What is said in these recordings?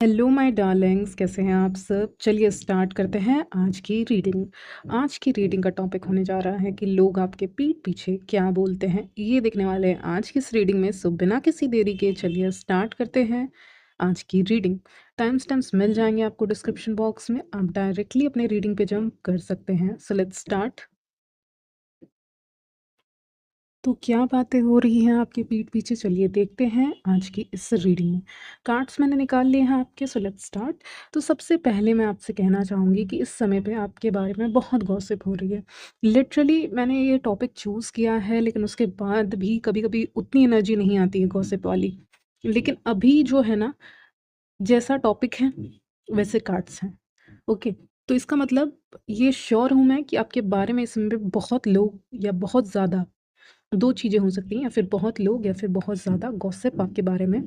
Hello my Darling's, कैसे हैं आप सब। चलिए स्टार्ट करते हैं आज की रीडिंग। आज की रीडिंग का टॉपिक होने जा रहा है कि लोग आपके पीठ पीछे क्या बोलते हैं, ये देखने वाले हैं आज की इस रीडिंग में। सो बिना किसी देरी के चलिए स्टार्ट करते हैं आज की रीडिंग। टाइम स्टैम्प्स मिल जाएंगे आपको डिस्क्रिप्शन बॉक्स में, आप डायरेक्टली अपने रीडिंग पे जंप कर सकते हैं। So let's start. तो क्या बातें हो रही हैं आपके पीठ पीछे, चलिए देखते हैं आज की इस रीडिंग में। कार्ड्स मैंने निकाल लिए हैं आपके, सो लेट्स स्टार्ट। तो सबसे पहले मैं आपसे कहना चाहूँगी कि इस समय पे आपके बारे में बहुत गॉसिप हो रही है। लिटरली मैंने ये टॉपिक चूज़ किया है, लेकिन उसके बाद भी कभी कभी उतनी एनर्जी नहीं आती है गॉसिप वाली। लेकिन अभी जो है ना, जैसा टॉपिक है वैसे कार्ड्स हैं। ओके, तो इसका मतलब ये श्योर हूँ मैं कि आपके बारे में इस समय पे बहुत लोग या बहुत ज़्यादा, 2 चीज़ें हो सकती हैं, या फिर बहुत लोग या फिर बहुत ज़्यादा गॉसिप आपके बारे में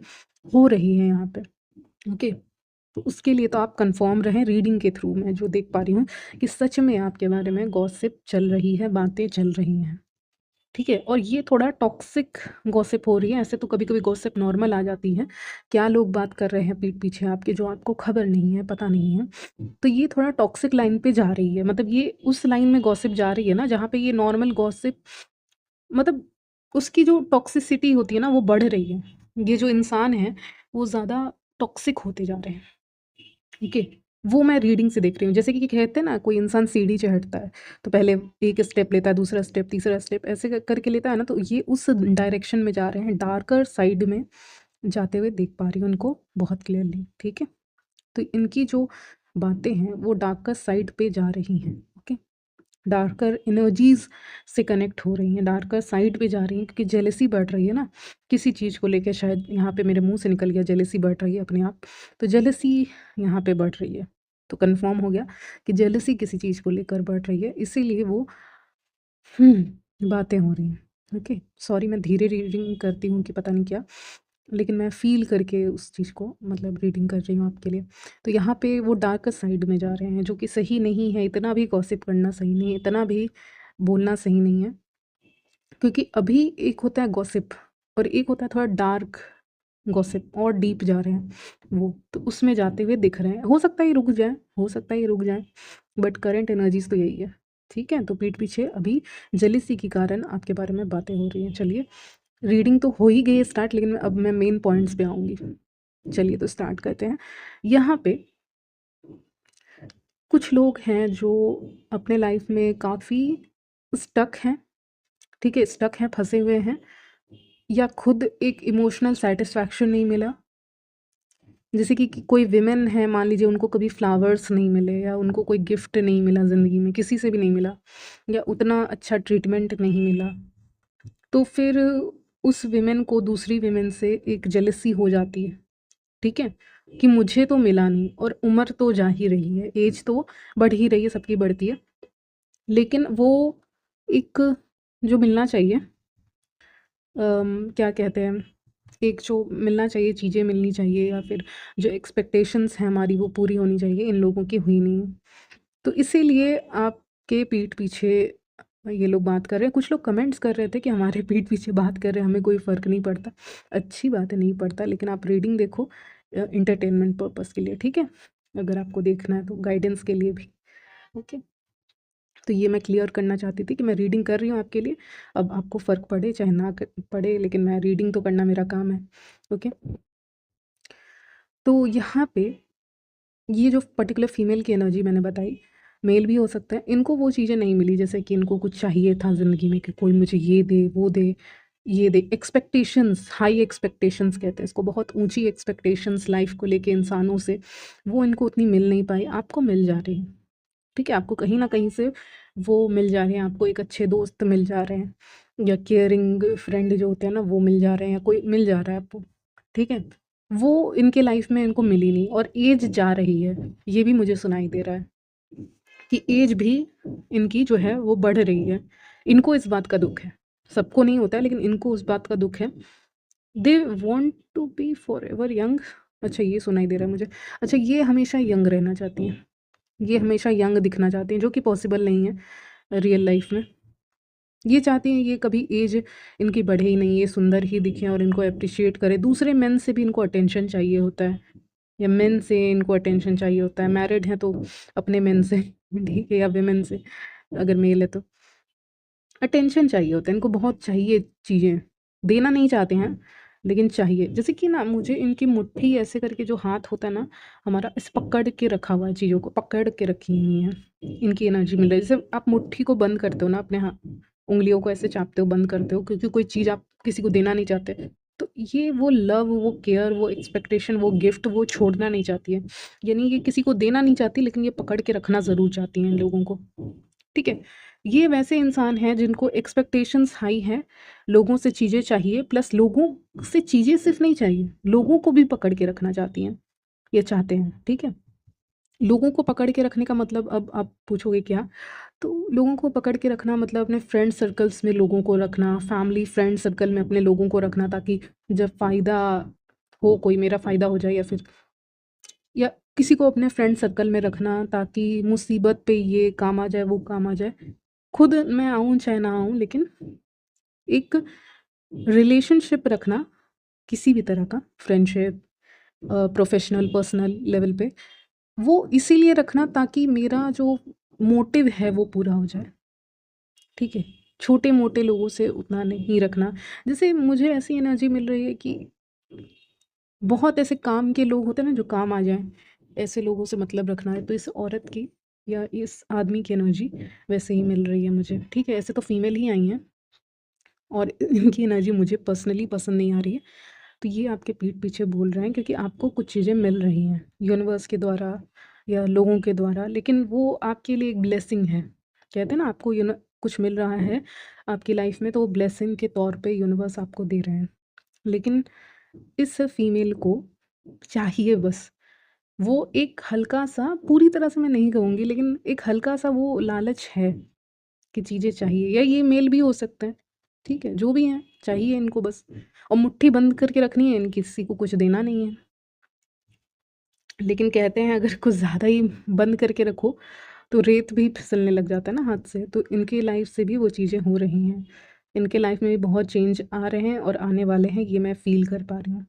हो रही है यहाँ पे। ओके, तो उसके लिए तो आप कंफर्म रहें। रीडिंग के थ्रू मैं जो देख पा रही हूँ कि सच में आपके बारे में गॉसिप चल रही है, बातें चल रही हैं। ठीक है, और ये थोड़ा टॉक्सिक गॉसिप हो रही है। ऐसे तो कभी कभी गॉसिप नॉर्मल आ जाती है, क्या लोग बात कर रहे हैं पीठ पीछे आपके जो आपको खबर नहीं है, पता नहीं है। तो ये थोड़ा टॉक्सिक लाइन पे जा रही है, मतलब ये उस लाइन में गॉसिप जा रही है ना जहाँ पे ये नॉर्मल गॉसिप, मतलब उसकी जो टॉक्सिसिटी होती है ना वो बढ़ रही है। ये जो इंसान है वो ज़्यादा टॉक्सिक होते जा रहे हैं। ठीक है, वो मैं रीडिंग से देख रही हूँ। जैसे कि कहते हैं ना, कोई इंसान सीढ़ी चढ़ता है तो पहले एक स्टेप लेता है, दूसरा स्टेप, तीसरा स्टेप, ऐसे करके लेता है ना, तो ये उस डायरेक्शन में जा रहे हैं, डार्कर साइड में जाते हुए देख पा रही हूँ उनको बहुत क्लियरली। ठीक है, तो इनकी जो बातें हैं वो डार्कर साइड पे जा रही हैं। ओके, डार्कर एनर्जीज से कनेक्ट हो रही हैं, डार्कर साइड पे जा रही हैं, क्योंकि जेलेसी बढ़ रही है ना किसी चीज़ को लेकर। शायद यहाँ पे मेरे मुंह से निकल गया जेलेसी बढ़ रही है अपने आप, तो जेलेसी यहाँ पे बढ़ रही है। तो कंफर्म हो गया कि जेलेसी किसी चीज़ को लेकर बढ़ रही है, इसीलिए वो बातें हो रही हैं। ओके, सॉरी मैं धीरे रीडिंग करती हूँ कि पता नहीं क्या, लेकिन मैं फ़ील करके उस चीज़ को मतलब रीडिंग कर रही हूँ आपके लिए। तो यहाँ पे वो डार्कर साइड में जा रहे हैं, जो कि सही नहीं है। इतना भी गॉसिप करना सही नहीं है, इतना भी बोलना सही नहीं है, क्योंकि अभी एक होता है गॉसिप और एक होता है थोड़ा डार्क गॉसिप, और डीप जा रहे हैं वो, तो उसमें जाते हुए दिख रहे हैं। हो सकता है ये रुक जाए, हो सकता है ये रुक जाए, बट करंट एनर्जीज तो यही है। ठीक है, तो पीठ पीछे अभी जेलिसी के कारण आपके बारे में बातें हो रही हैं। चलिए, रीडिंग तो हो ही गई है स्टार्ट, लेकिन अब मैं मेन पॉइंट्स पे आऊँगी। चलिए तो स्टार्ट करते हैं। यहाँ पे कुछ लोग हैं जो अपने लाइफ में काफ़ी स्टक हैं। ठीक है, स्टक हैं, फंसे हुए हैं, या खुद एक इमोशनल सेटिस्फैक्शन नहीं मिला। जैसे कि कोई विमेन है, मान लीजिए उनको कभी फ्लावर्स नहीं मिले, या उनको कोई गिफ्ट नहीं मिला ज़िंदगी में, किसी से भी नहीं मिला, या उतना अच्छा ट्रीटमेंट नहीं मिला, तो फिर उस विमेन को दूसरी विमेन से एक जेलसी हो जाती है। ठीक है, कि मुझे तो मिला नहीं, और उम्र तो जा ही रही है, एज तो बढ़ ही रही है, सबकी बढ़ती है, लेकिन वो एक जो मिलना चाहिए, क्या कहते हैं, एक जो मिलना चाहिए, चीज़ें मिलनी चाहिए, या फिर जो एक्सपेक्टेशंस हैं हमारी वो पूरी होनी चाहिए, इन लोगों की हुई नहीं। तो इसीलिए आपके पीठ पीछे ये लोग बात कर रहे हैं। कुछ लोग कमेंट्स कर रहे थे कि हमारे पीठ पीछे बात कर रहे हैं, हमें कोई फ़र्क नहीं पड़ता। अच्छी बात है, नहीं पड़ता, लेकिन आप रीडिंग देखो इंटरटेनमेंट पर्पस के लिए। ठीक है, अगर आपको देखना है तो गाइडेंस के लिए भी। ओके, तो ये मैं क्लियर करना चाहती थी कि मैं रीडिंग कर रही हूँ आपके लिए। अब आपको फ़र्क पड़े चाहे ना पड़े, लेकिन मैं रीडिंग तो करना मेरा काम है। ओके, तो यहाँ पे ये जो पर्टिकुलर फीमेल की एनर्जी मैंने बताई, मेल भी हो सकता है, इनको वो चीज़ें नहीं मिली जैसे कि इनको कुछ चाहिए था ज़िंदगी में, कि कोई मुझे ये दे, वो दे, ये दे। एक्सपेक्टेशंस, हाई एक्सपेक्टेशंस कहते हैं इसको, बहुत ऊंची एक्सपेक्टेशंस लाइफ को लेके इंसानों से, वो इनको उतनी मिल नहीं पाई, आपको मिल जा रही है। ठीक है, आपको कहीं ना कहीं से वो मिल जा रहे हैं, आपको एक अच्छे दोस्त मिल जा रहे हैं, या केयरिंग फ्रेंड जो होते हैं ना वो मिल जा रहे हैं, या कोई मिल जा रहा है आपको। ठीक है, वो इनके लाइफ में इनको मिली नहीं, और एज जा रही है, ये भी मुझे सुनाई दे रहा है कि एज भी इनकी जो है वो बढ़ रही है। इनको इस बात का दुख है, सबको नहीं होता है, लेकिन इनको उस बात का दुख है। They want to be forever young. अच्छा, ये सुनाई दे रहा है मुझे। अच्छा, ये हमेशा यंग रहना चाहती हैं, ये हमेशा यंग दिखना चाहती हैं, जो कि पॉसिबल नहीं है रियल लाइफ में। ये चाहती हैं ये कभी एज इनकी बढ़े ही नहीं, ये सुंदर ही दिखें और इनको अप्रिशिएट करें। दूसरे मेन से भी इनको अटेंशन चाहिए होता है। या मेन से इनको अटेंशन चाहिए होता है, मैरिड हैं तो अपने मेन से ठीक है, या विमेन से अगर मेल है तो अटेंशन चाहिए होता है इनको, बहुत चाहिए चीज़ें, देना नहीं चाहते हैं लेकिन चाहिए। जैसे कि ना मुझे इनकी मुट्ठी ऐसे करके जो हाथ होता है ना हमारा, इस पकड़ के रखा हुआ है, चीज़ों को पकड़ के रखी हुई हैं, इनकी एनर्जी मिल रही है। जैसे आप मुट्ठी को बंद करते हो ना अपने हाथ, उंगलियों को ऐसे चापते हो, बंद करते हो क्योंकि कोई चीज़ आप किसी को देना नहीं चाहते, तो ये वो लव, वो केयर, वो एक्सपेक्टेशन, वो गिफ्ट वो छोड़ना नहीं चाहती है। यानी ये किसी को देना नहीं चाहती लेकिन ये पकड़ के रखना ज़रूर चाहती हैं लोगों को, ठीक है। ये वैसे इंसान हैं जिनको एक्सपेक्टेशंस हाई हैं, लोगों से चीज़ें चाहिए, प्लस लोगों से चीज़ें सिर्फ नहीं चाहिए, लोगों को भी पकड़ के रखना चाहती हैं, ये चाहते हैं, ठीक है। लोगों को पकड़ के रखने का मतलब, अब आप पूछोगे क्या? तो लोगों को पकड़ के रखना मतलब अपने फ्रेंड सर्कल्स में लोगों को रखना, फैमिली फ्रेंड सर्कल में अपने लोगों को रखना, ताकि जब फ़ायदा हो, कोई मेरा फ़ायदा हो जाए, या किसी को अपने फ्रेंड सर्कल में रखना ताकि मुसीबत पे ये काम आ जाए, वो काम आ जाए। खुद मैं आऊँ चाहे ना आऊँ, लेकिन एक रिलेशनशिप रखना किसी भी तरह का, फ्रेंडशिप, प्रोफ़ेशनल, पर्सनल लेवल पे, वो इसीलिए रखना ताकि मेरा जो मोटिव है वो पूरा हो जाए, ठीक है? छोटे-मोटे लोगों से उतना नहीं रखना। जैसे मुझे ऐसी एनर्जी मिल रही है कि बहुत ऐसे काम के लोग होते हैं ना जो काम आ जाएँ, ऐसे लोगों से मतलब रखना है। तो इस औरत की या इस आदमी की एनर्जी वैसे ही मिल रही है मुझे, ठीक है? ऐसे तो फीमेल ही आई हैं और इनकी एनर्जी मुझे पर्सनली पसंद नहीं आ रही है। तो ये आपके पीठ पीछे बोल रहे हैं क्योंकि आपको कुछ चीज़ें मिल रही हैं यूनिवर्स के द्वारा या लोगों के द्वारा, लेकिन वो आपके लिए एक ब्लेसिंग है। कहते हैं ना, आपको कुछ मिल रहा है आपकी लाइफ में, तो वो ब्लेसिंग के तौर पे यूनिवर्स आपको दे रहे हैं। लेकिन इस फीमेल को चाहिए बस वो एक हल्का-सा, पूरी तरह से मैं नहीं कहूँगी, लेकिन एक हल्का-सा वो लालच है कि चीज़ें चाहिए, या ये मेल भी हो सकते हैं, ठीक है? जो भी हैं, चाहिए इनको बस, और मुट्ठी बंद करके रखनी है, किसी को कुछ देना नहीं है। लेकिन कहते हैं अगर कुछ ज़्यादा ही बंद करके रखो, तो रेत भी फिसलने लग जाता है ना हाथ से, तो इनकी लाइफ़ से भी वो चीज़ें हो रही हैं। इनके लाइफ़ में भी बहुत चेंज आ रहे हैं और आने वाले हैं, ये मैं फ़ील कर पा रही हूँ।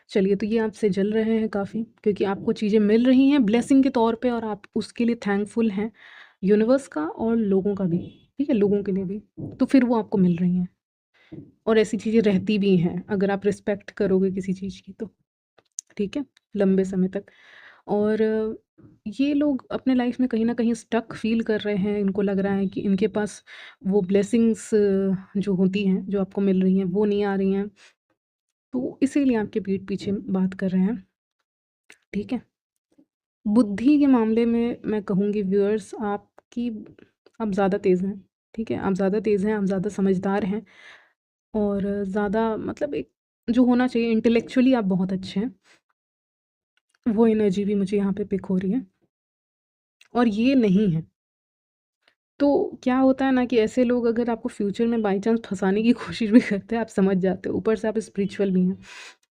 चलिए, तो ये आपसे जल रहे हैं काफ़ी क्योंकि आपको चीज़ें मिल रही हैं ब्लेसिंग के तौर पे और आप उसके लिए थैंकफुल हैं, यूनिवर्स का और लोगों का भी, ठीक है? लोगों के लिए भी। तो फिर वो आपको मिल रही हैं और ऐसी चीज़ें रहती भी हैं अगर आप रिस्पेक्ट करोगे किसी चीज़ की तो, ठीक है? लंबे समय तक। और ये लोग अपने लाइफ में कहीं न कहीं स्टक फ़ील कर रहे हैं, इनको लग रहा है कि इनके पास वो ब्लेसिंग्स जो होती हैं, जो आपको मिल रही हैं, वो नहीं आ रही हैं, तो इसीलिए आपके पीठ पीछे बात कर रहे हैं, ठीक है? बुद्धि के मामले में मैं कहूँगी व्यूअर्स, आपकी आप ज़्यादा तेज़ हैं, ठीक है? आप ज़्यादा तेज़ हैं, आप ज़्यादा समझदार हैं और ज़्यादा मतलब एक जो होना चाहिए इंटेलेक्चुअली आप बहुत अच्छे हैं, वो एनर्जी भी मुझे यहाँ पे पिक हो रही है और ये नहीं है। तो क्या होता है ना कि ऐसे लोग अगर आपको फ्यूचर में बाई चांस फँसाने की कोशिश भी करते हैं, आप समझ जाते हो, ऊपर से आप स्पिरिचुअल भी हैं,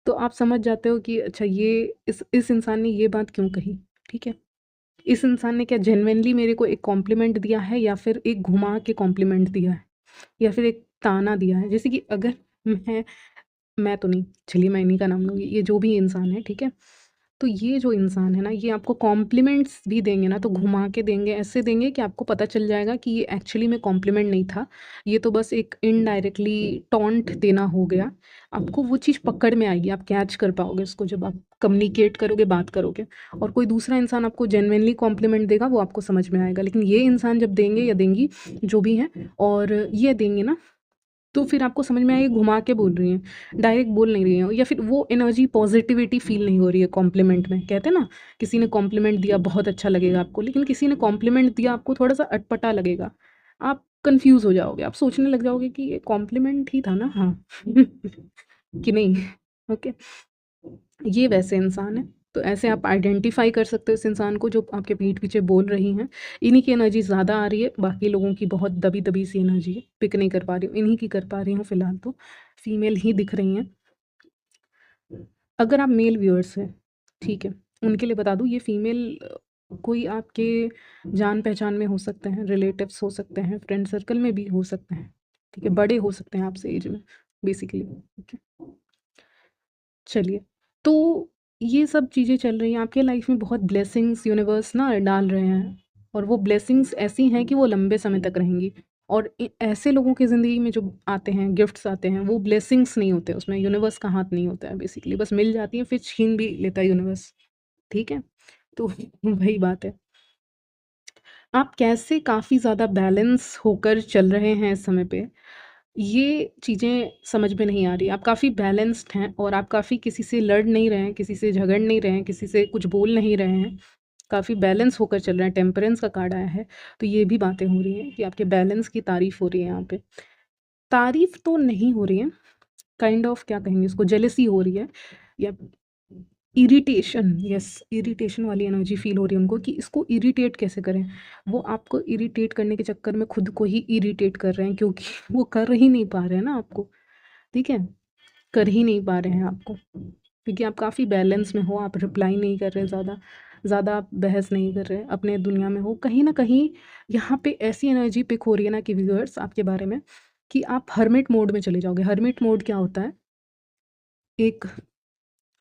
तो आप समझ जाते हो कि अच्छा ये इस इंसान ने ये बात क्यों कही, ठीक है? इस इंसान ने क्या जेन्युइनली मेरे को एक कॉम्प्लीमेंट दिया है या फिर एक घुमा के कॉम्प्लीमेंट दिया है या फिर एक ताना दिया है? जैसे कि अगर मैं मैं तो नहीं, चलिए मैं इन्हीं का नाम लूँगी, ये जो भी इंसान है, ठीक है? तो ये जो इंसान है ना, ये आपको कॉम्प्लीमेंट्स भी देंगे ना, तो घुमा के देंगे, ऐसे देंगे कि आपको पता चल जाएगा कि ये एक्चुअली में कॉम्प्लीमेंट नहीं था, ये तो बस एक इनडायरेक्टली टॉन्ट देना हो गया। आपको वो चीज़ पकड़ में आएगी, आप कैच कर पाओगे उसको जब आप कम्युनिकेट करोगे, बात करोगे, और कोई दूसरा इंसान आपको जेन्युइनली कॉम्प्लीमेंट देगा, वो आपको समझ में आएगा। लेकिन ये इंसान जब देंगे या देंगी, जो भी हैं, और ये देंगे ना, तो फिर आपको समझ में आएगा घुमा के बोल रही हैं, डायरेक्ट बोल नहीं रही हैं, या फिर वो एनर्जी पॉजिटिविटी फ़ील नहीं हो रही है कॉम्प्लीमेंट में। कहते हैं ना, किसी ने कॉम्प्लीमेंट दिया बहुत अच्छा लगेगा आपको, लेकिन किसी ने कॉम्प्लीमेंट दिया आपको थोड़ा-सा अटपटा लगेगा। आप कन्फ्यूज़ हो जाओगे, आप सोचने लग जाओगे कि ये कॉम्प्लीमेंट ही था ना? हाँ। कि नहीं? ओके। ये वैसे इंसान हैं। तो ऐसे आप आइडेंटिफ़ाई कर सकते हो इस इंसान को जो आपके पीठ पीछे बोल रही हैं। इन्हीं की एनर्जी ज़्यादा आ रही है, बाकी लोगों की बहुत दबी-दबी सी एनर्जी है, पिक नहीं कर पा रही हूँ, इन्हीं की कर पा रही हूँ फ़िलहाल तो। फीमेल ही दिख रही हैं। अगर आप मेल व्यूअर्स हैं, ठीक है, उनके लिए बता दूँ, ये फीमेल कोई आपके जान-पहचान में हो सकते हैं, रिलेटिव्स हो सकते हैं, फ्रेंड सर्कल में भी हो सकते हैं, ठीक है, बड़े हो सकते हैं आपसे एज में बेसिकली, ठीक है। चलिए, तो ये सब चीज़ें चल रही हैं आपके लाइफ में, बहुत ब्लेसिंग्स यूनिवर्स ना डाल रहे हैं, और वो ब्लेसिंग्स ऐसी हैं कि वो लंबे समय तक रहेंगी। और ऐसे लोगों की ज़िंदगी में जो आते हैं, गिफ्ट्स आते हैं, वो ब्लेसिंग्स नहीं होते, उसमें यूनिवर्स का हाथ नहीं होता है, बेसिकली बस मिल जाती है, फिर छीन भी लेता है यूनिवर्स। ठीक है, तो वही बात है। आप कैसे काफ़ी ज़्यादा बैलेंस होकर चल रहे हैं इस समय पे, ये चीज़ें समझ में नहीं आ रही। आप काफ़ी बैलेंस्ड हैं और आप काफ़ी किसी से लड़ नहीं रहे हैं, किसी से झगड़ नहीं रहे हैं, किसी से कुछ बोल नहीं रहे हैं। काफ़ी बैलेंस होकर चल रहे हैं, टेम्परेंस का कार्ड आया है। तो ये भी बातें हो रही हैं कि आपके बैलेंस की तारीफ़ हो रही है यहाँ पे। तारीफ़ तो नहीं हो रही है, काइंड ऑफ क्या कहेंगे इसको, जेलसी हो रही है, या इरिटेशन, यस, इरिटेशन वाली एनर्जी फील हो रही है उनको कि इसको इरिटेट कैसे करें। वो आपको इरिटेट करने के चक्कर में खुद को ही इरिटेट कर रहे हैं, क्योंकि वो कर ही नहीं पा रहे हैं ना आपको। ठीक है, कर ही नहीं पा रहे हैं आपको, क्योंकि आप काफ़ी बैलेंस में हो, आप रिप्लाई नहीं कर रहे ज़्यादा, ज़्यादा आप बहस नहीं कर रहे, अपने दुनिया में हो। कहीं न कहीं यहाँ पे ऐसी एनर्जी पिक हो रही है ना कि व्यूअर्स आपके बारे में, कि आप हर्मिट मोड में चले जाओगे। हर्मिट मोड क्या होता है? एक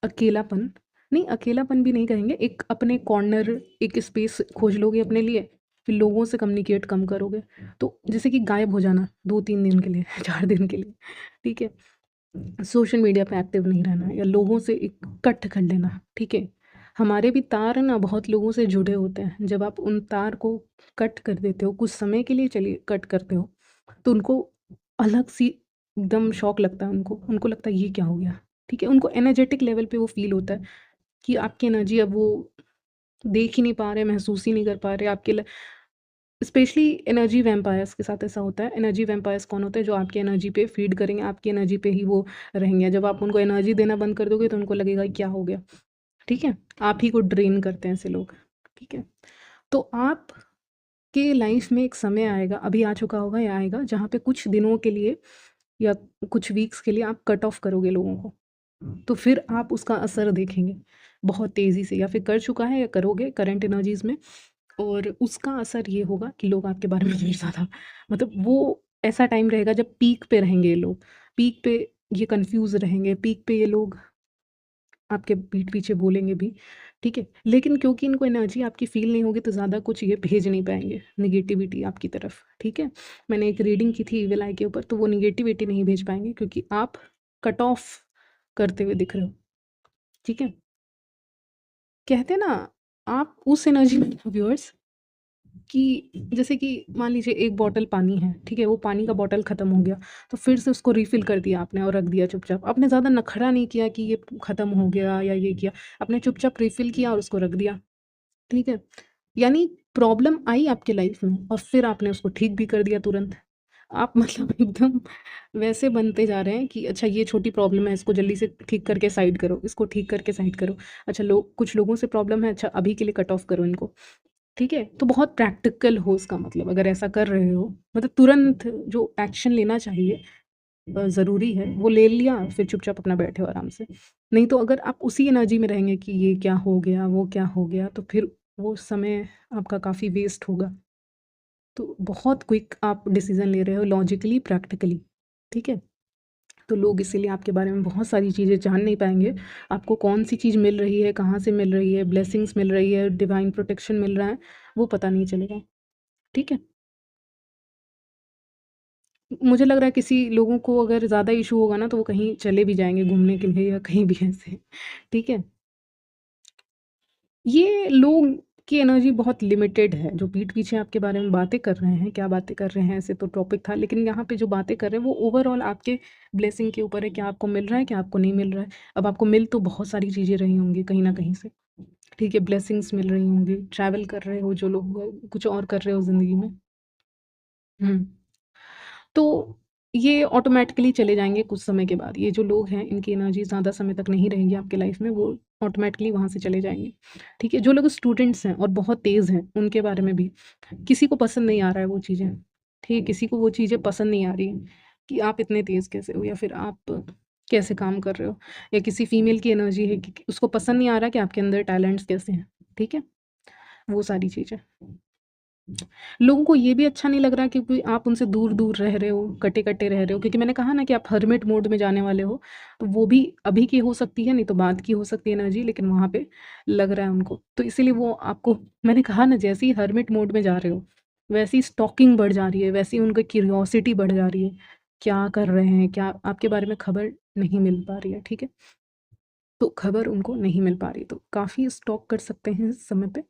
अकेलापन, नहीं अकेलापन भी नहीं कहेंगे, एक अपने कॉर्नर, एक स्पेस खोज लोगे अपने लिए, फिर लोगों से कम्युनिकेट कम करोगे। तो जैसे कि गायब हो जाना 2-3 दिन के लिए, 4 दिन के लिए, ठीक है? सोशल मीडिया पे एक्टिव नहीं रहना, या लोगों से एक कट कर लेना, ठीक है? हमारे भी तार ना बहुत लोगों से जुड़े होते हैं, जब आप उन तार को कट कर देते हो, कुछ समय के लिए चलिए कट करते हो, तो उनको अलग-सी एकदम शॉक लगता है उनको, उनको लगता है ये क्या हो गया, ठीक है? उनको एनर्जेटिक लेवल पे वो फ़ील होता है कि आपकी एनर्जी अब वो देख ही नहीं पा रहे, महसूस ही नहीं कर पा रहे आपके ल स्पेशली एनर्जी वैम्पायर्स के साथ ऐसा होता है। एनर्जी वैम्पायर्स कौन होते हैं? जो आपकी एनर्जी पे फ़ीड करेंगे, आपकी एनर्जी पे ही वो रहेंगे। जब आप उनको एनर्जी देना बंद कर दोगे तो उनको लगेगा क्या हो गया, ठीक है? आप ही को ड्रेन करते हैं ऐसे लोग, ठीक है? तो आपके लाइफ़ में एक समय आएगा, अभी आ चुका होगा या आएगा, जहाँ पे कुछ दिनों के लिए या कुछ वीक्स के लिए आप कट ऑफ करोगे लोगों को। तो फिर आप उसका असर देखेंगे बहुत तेज़ी से, या फिर कर चुका है या करोगे करंट एनर्जीज़ में। और उसका असर ये होगा कि लोग आपके बारे में और ज़्यादा, मतलब वो ऐसा टाइम रहेगा जब पीक पे रहेंगे ये लोग। पीक पे ये कन्फ्यूज़ रहेंगे, पीक पे ये लोग आपके पीठ पीछे बोलेंगे भी, ठीक है? लेकिन क्योंकि इनको एनर्जी आपकी फ़ील नहीं होगी, तो ज़्यादा कुछ ये भेज नहीं पाएँगे नेगेटिविटी आपकी तरफ, ठीक है? मैंने एक रीडिंग की थी ईविल आई के ऊपर, तो वो नेगेटिविटी नहीं भेज पाएँगे, क्योंकि आप कट ऑफ करते हुए दिख रहे हो, ठीक है? कहते हैं ना, आप उस एनर्जी में व्यूअर्स, कि जैसे कि मान लीजिए एक बॉटल पानी है, ठीक है? वो पानी का बॉटल ख़त्म हो गया, तो फिर से उसको रिफ़िल कर दिया आपने और रख दिया चुपचाप। आपने ज़्यादा नखरा नहीं किया कि ये ख़त्म हो गया या ये किया, आपने चुपचाप रिफ़िल किया और उसको रख दिया, ठीक है? यानी प्रॉब्लम आई आपके लाइफ़ में और फिर आपने उसको ठीक भी कर दिया तुरंत। आप मतलब एकदम वैसे बनते जा रहे हैं कि अच्छा ये छोटी प्रॉब्लम है, इसको जल्दी से ठीक करके साइड करो, इसको ठीक करके साइड करो। अच्छा कुछ लोगों से प्रॉब्लम है, अच्छा अभी के लिए कट ऑफ करो इनको। ठीक है? तो बहुत प्रैक्टिकल हो इसका मतलब, अगर ऐसा कर रहे हो, मतलब तुरंत जो एक्शन लेना चाहिए ज़रूरी है, वो ले लिया, फिर चुपचाप अपना बैठे हो आराम से। नहीं तो अगर आप उसी एनर्जी में रहेंगे कि ये क्या हो गया, वो क्या हो गया, तो फिर वो समय आपका काफ़ी वेस्ट होगा। तो बहुत क्विक आप डिसीज़न ले रहे हो लॉजिकली, प्रैक्टिकली, ठीक है? तो लोग इसीलिए आपके बारे में बहुत सारी चीज़ें जान नहीं पाएँगे। आपको कौन-सी चीज़ मिल रही है, कहाँ से मिल रही है, ब्लेसिंग्स मिल रही है, डिवाइन प्रोटेक्शन मिल रहा है, वो पता नहीं चलेगा, ठीक है? मुझे लग रहा है किसी लोगों को अगर ज़्यादा इश्यू होगा ना, तो वो कहीं चले भी जाएँगे घूमने के लिए या कहीं भी ऐसे, ठीक है? ये लोग की एनर्जी बहुत लिमिटेड है, जो पीठ पीछे आपके बारे में बातें कर रहे हैं, क्या बातें कर रहे हैं ऐसे तो टॉपिक था, लेकिन यहाँ पे जो बातें कर रहे हैं वो ओवरऑल आपके ब्लेसिंग के ऊपर है, क्या आपको मिल रहा है, क्या आपको नहीं मिल रहा है। अब आपको मिल तो बहुत सारी चीज़ें रही होंगी कहीं न कहीं से, ठीक है? ब्लेसिंग्स मिल रही होंगी, ट्रैवल कर रहे हो जो लोग, कुछ और कर रहे हो ज़िंदगी में। हुँ। तो ये ऑटोमैटिकली चले जाएँगे कुछ समय के बाद। ये जो लोग हैं इनकी एनर्जी ज़्यादा समय तक नहीं रहेगी आपकी लाइफ़ में, वो ऑटोमैटिकली वहाँ से चले जाएँगे। ठीक है? जो लोग स्टूडेंट्स हैं और बहुत तेज़ हैं, उनके बारे में भी किसी को पसंद नहीं आ रहा है वो चीज़ें। ठीक है? किसी को वो चीज़ें पसंद नहीं आ रही हैं कि आप इतने तेज़ कैसे हो, या फिर आप कैसे काम कर रहे हो, या किसी फीमेल की एनर्जी है कि उसको पसंद नहीं आ रहा कि आपके अंदर टैलेंट्स कैसे हैं। ठीक है? वो सारी चीज़ें। लोगों को ये भी अच्छा नहीं लग रहा क्योंकि आप उनसे दूर-दूर रह रहे हो, कटे-कटे रह रहे हो, क्योंकि मैंने कहा ना कि आप हर्मिट मोड में जाने वाले हो, तो वो भी अभी की हो सकती है, नहीं तो बाद की हो सकती है एनर्जी, लेकिन वहाँ पे लग रहा है उनको। तो इसीलिए वो आपको, मैंने कहा ना, जैसे ही हर्मिट मोड में जा रहे हो, वैसे ही स्टॉकिंग बढ़ जा रही है, वैसे ही उनकी क्यूरियोसिटी बढ़ जा रही है, क्या कर रहे हैं, क्या आपके बारे में खबर नहीं मिल पा रही है, ठीक है? तो खबर उनको नहीं मिल पा रही, तो काफ़ी स्टॉक कर सकते हैं इस समय पे।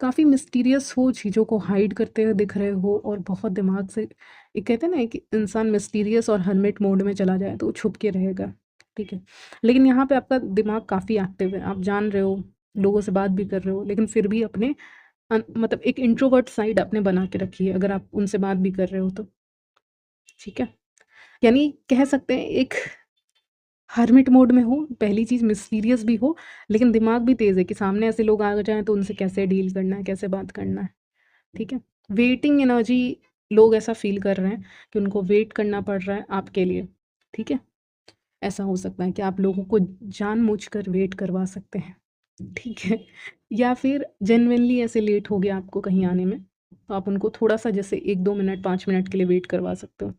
काफ़ी मिस्टीरियस हो, चीज़ों को हाइड करते हुए दिख रहे हो और बहुत दिमाग से, ये कहते हैं ना कि इंसान मिस्टीरियस और हर्मिट मोड में चला जाए तो वो छुप के रहेगा, ठीक है? लेकिन यहाँ पे आपका दिमाग काफ़ी एक्टिव है, आप जान रहे हो, लोगों से बात भी कर रहे हो, लेकिन फिर भी अपने मतलब एक इंट्रोवर्ट साइड आपने बना के रखी है, अगर आप उनसे बात भी कर रहे हो तो, ठीक है? यानी कह सकते हैं एक हर्मिट मोड में हो, पहली चीज़ मिस्टीरियस भी हो, लेकिन दिमाग भी तेज़ है कि सामने ऐसे लोग आ जाएँ तो उनसे कैसे डील करना है, कैसे बात करना है, ठीक है? वेटिंग एनर्जी, लोग ऐसा फ़ील कर रहे हैं कि उनको वेट करना पड़ रहा है आपके लिए, ठीक है? ऐसा हो सकता है कि आप लोगों को जानबूझकर वेट करवा सकते हैं, ठीक है? या फिर जेनुइनली ऐसे लेट हो गया आपको कहीं आने में, तो आप उनको थोड़ा-सा जैसे 1-2 मिनट, 5 मिनट के लिए वेट करवा सकते हो।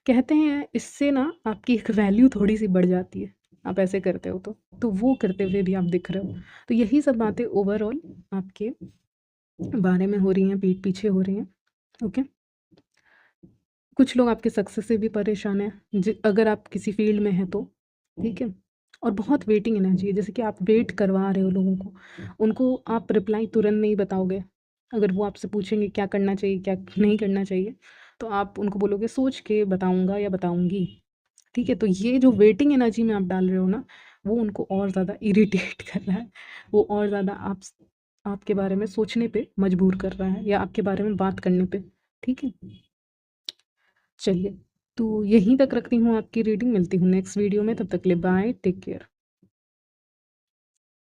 कहते हैं इससे ना आपकी एक वैल्यू थोड़ी-सी बढ़ जाती है, आप ऐसे करते हो तो। तो वो करते हुए भी आप दिख रहे हो। तो यही सब बातें ओवरऑल आपके बारे में हो रही हैं, पीठ पीछे हो रही हैं, ओके? कुछ लोग आपके सक्सेस से भी परेशान हैं, अगर आप किसी फ़ील्ड में हैं तो, ठीक है? और बहुत वेटिंग एनर्जी है, जैसे कि आप वेट करवा रहे हो लोगों को, उनको आप रिप्लाई तुरंत नहीं बताओगे। अगर वो आपसे पूछेंगे क्या करना चाहिए, क्या नहीं करना चाहिए, तो आप उनको बोलोगे सोच के बताऊँगा या बताऊँगी। ठीक है? तो ये जो वेटिंग एनर्जी में आप डाल रहे हो ना, वो उनको और ज़्यादा इरिटेट कर रहा है। वो और ज़्यादा आपके बारे में सोचने पे मजबूर कर रहा है या आपके बारे में बात करने पे, ठीक है? चलिए, तो यहीं तक रखती हूँ आपकी रीडिंग, मिलती हूँ नेक्स्ट वीडियो में, तब तक के लिए बाय, टेक केयर।